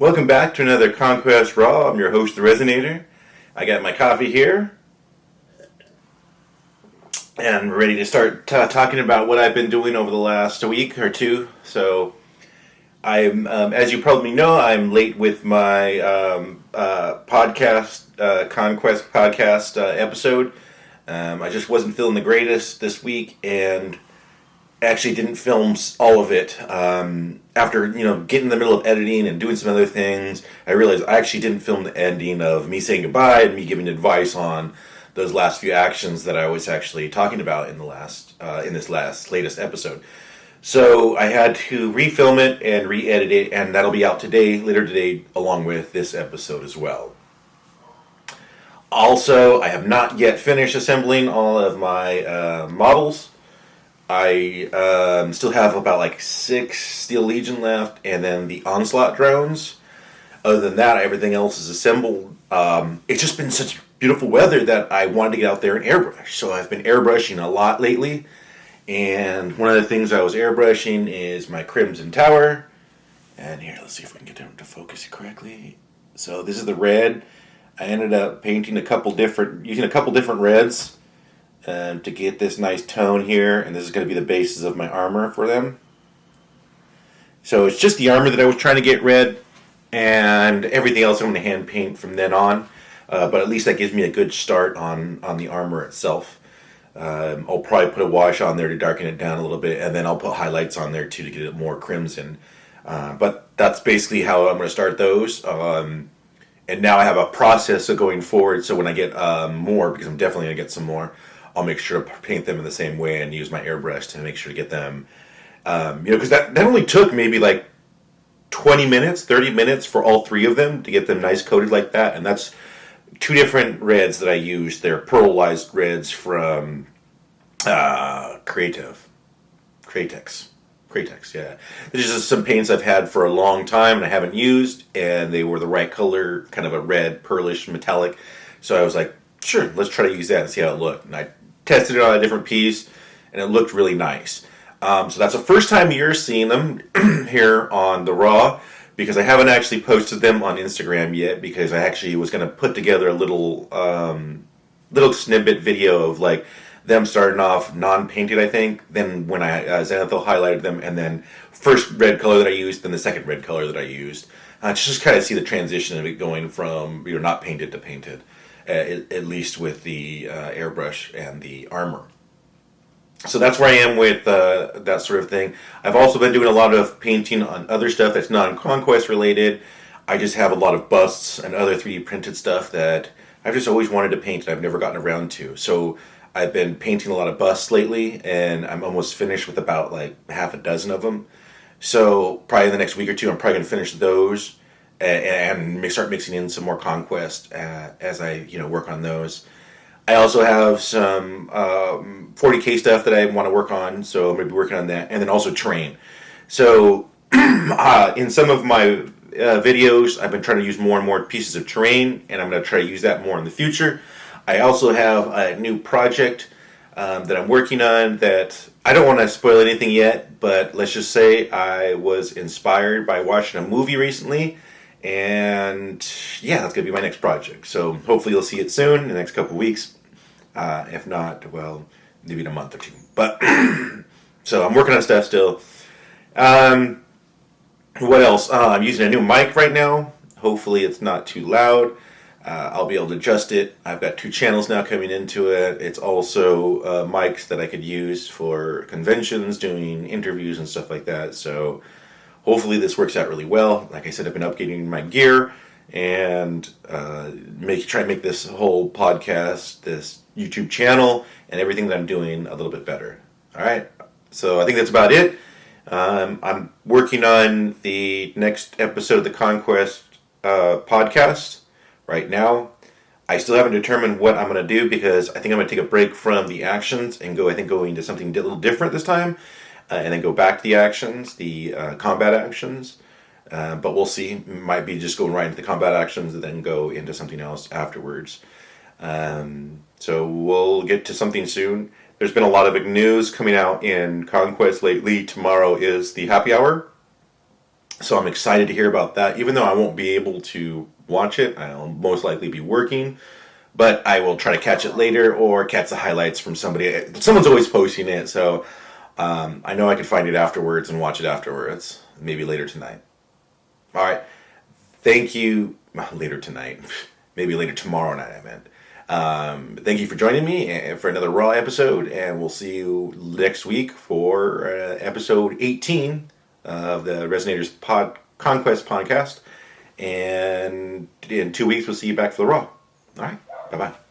Welcome back to another Conquest Raw. I'm your host, The Resonator. I got my coffee here, and we're ready to start talking about what I've been doing over the last week or two. So, as you probably know, I'm late with my podcast, Conquest podcast episode. I just wasn't feeling the greatest this week, and actually didn't film all of it. After getting in the middle of editing and doing some other things, I realized I actually didn't film the ending of me saying goodbye and me giving advice on those last few actions that I was actually talking about in this latest episode. So I had to refilm it and re-edit it, and that'll be out later today, along with this episode as well. Also, I have not yet finished assembling all of my models. I still have about 6 Steel Legion left, and then the Onslaught drones. Other than that, everything else is assembled. It's just been such beautiful weather that I wanted to get out there and airbrush. So I've been airbrushing a lot lately. And one of the things I was airbrushing is my Crimson Tower. And here, let's see if we can get them to focus correctly. So this is the red. I ended up painting using a couple different reds. To get this nice tone here, and this is going to be the basis of my armor for them. So it's just the armor that I was trying to get red, and everything else I'm going to hand paint from then on. But at least that gives me a good start on the armor itself. I'll probably put a wash on there to darken it down a little bit, and then I'll put highlights on there too to get it more crimson. But that's basically how I'm going to start those. And now I have a process of going forward, so when I get more, because I'm definitely going to get some more, I'll make sure to paint them in the same way and use my airbrush to make sure to get them, because that only took maybe 20 minutes, 30 minutes for all 3 of them to get them nice coated like that. And that's 2 different reds that I used. They're pearlized reds from Cratex, yeah. These are just some paints I've had for a long time and I haven't used, and they were the right color, kind of a red, pearlish, metallic. So I was like, sure, let's try to use that and see how it looked. And I tested it on a different piece, and it looked really nice. So that's the first time you're seeing them here on the Raw, because I haven't actually posted them on Instagram yet, because I actually was going to put together a little snippet video of them starting off non-painted, I think. Then when Xanathil highlighted them, and then first red color that I used, then the second red color that I used. Just kind of see the transition of it going from not painted to painted. At least with the airbrush and the armor. So that's where I am with that sort of thing. I've also been doing a lot of painting on other stuff that's non-Conquest related. I just have a lot of busts and other 3D printed stuff that I've just always wanted to paint and I've never gotten around to. So I've been painting a lot of busts lately, and I'm almost finished with about half a dozen of them. So probably in the next week or two, I'm probably going to finish those and start mixing in some more Conquest as I work on those. I also have some 40K stuff that I want to work on, so I'm going to be working on that, and then also terrain. So in some of my videos, I've been trying to use more and more pieces of terrain, and I'm going to try to use that more in the future. I also have a new project that I'm working on that I don't want to spoil anything yet, but let's just say I was inspired by watching a movie recently. And yeah, that's going to be my next project. So hopefully you'll see it soon, in the next couple of weeks. If not, well, maybe in a month or 2. But so I'm working on stuff still. What else? I'm using a new mic right now. Hopefully it's not too loud. I'll be able to adjust it. I've got 2 channels now coming into it. It's also mics that I could use for conventions, doing interviews and stuff like that. So hopefully this works out really well. Like I said, I've been updating my gear and try to make this whole podcast, this YouTube channel, and everything that I'm doing a little bit better. All right, so I think that's about it. I'm working on the next episode of the Conquest podcast right now. I still haven't determined what I'm going to do, because I think I'm going to take a break from the actions and go into something a little different this time. And then go back to the actions, the combat actions. But we'll see. Might be just going right into the combat actions and then go into something else afterwards. So we'll get to something soon. There's been a lot of big news coming out in Conquest lately. Tomorrow is the happy hour. So I'm excited to hear about that. Even though I won't be able to watch it, I'll most likely be working. But I will try to catch it later or catch the highlights from somebody. Someone's always posting it, so I know I can find it afterwards and watch it afterwards. Maybe later tonight. All right. Thank you. Later tonight. Maybe later tomorrow night, I meant. Thank you for joining me for another Raw episode, and we'll see you next week for episode 18 of the Resonators Conquest podcast. And in 2 weeks, we'll see you back for the Raw. All right. Bye-bye.